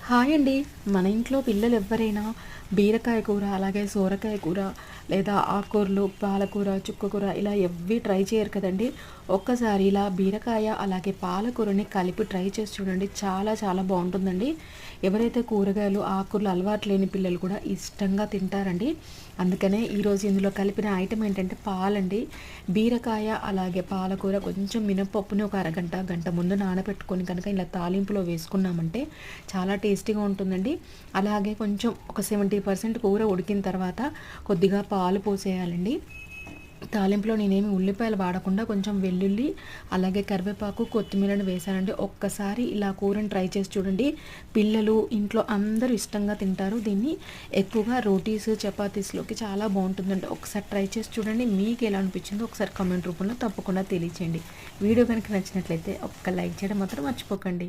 Hi అండి. మన ఇంట్లో పిల్లలు ఎవ్వరైనా బీరకాయ కూర, అలాగే సోరకాయ కూర లేదా ఆకుకూరలు, పాలకూర, చుక్కకూర ఇలా ఎవ్వి ట్రై చేయరు కదండీ. ఒక్కసారి ఇలా బీరకాయ అలాగే పాలకూరని కలిపి ట్రై చేసి చూడండి. చాలా చాలా బాగుంటుందండి. ఎవరైతే కూరగాయలు, ఆకుకూరలు అలవాటు లేని పిల్లలు కూడా ఇష్టంగా తింటారండి. అందుకనే ఈరోజు ఇందులో కలిపిన ఐటెం ఏంటంటే పాలండి. బీరకాయ అలాగే పాలకూర కొంచెం మినపప్పుని ఒక అరగంట, గంట ముందు నానబెట్టుకొని కనుక ఇలా తాలింపులో వేసుకున్నామంటే చాలా టేస్టీగా ఉంటుందండి. అలాగే కొంచెం ఒక 70% కూర ఉడికిన తర్వాత కొద్దిగా పాలు పోసేయాలండి. తాలింపులో నేనేమి ఉల్లిపాయలు వాడకుండా కొంచెం వెల్లుల్లి, అలాగే కరివేపాకు, కొత్తిమీరని వేశానండి. ఒక్కసారి ఇలా కూరని ట్రై చేసి చూడండి. పిల్లలు, ఇంట్లో అందరూ ఇష్టంగా తింటారు. దీన్ని ఎక్కువగా రోటీస్, చపాతీస్‌లోకి చాలా బాగుంటుందండి. ఒకసారి ట్రై చేసి చూడండి. మీకు ఎలా అనిపించిందో ఒకసారి కామెంట్ రూపంలో తప్పకుండా తెలియచేయండి. వీడియో కనుక నచ్చినట్లయితే ఒక్క లైక్ చేయడం మాత్రం మర్చిపోకండి.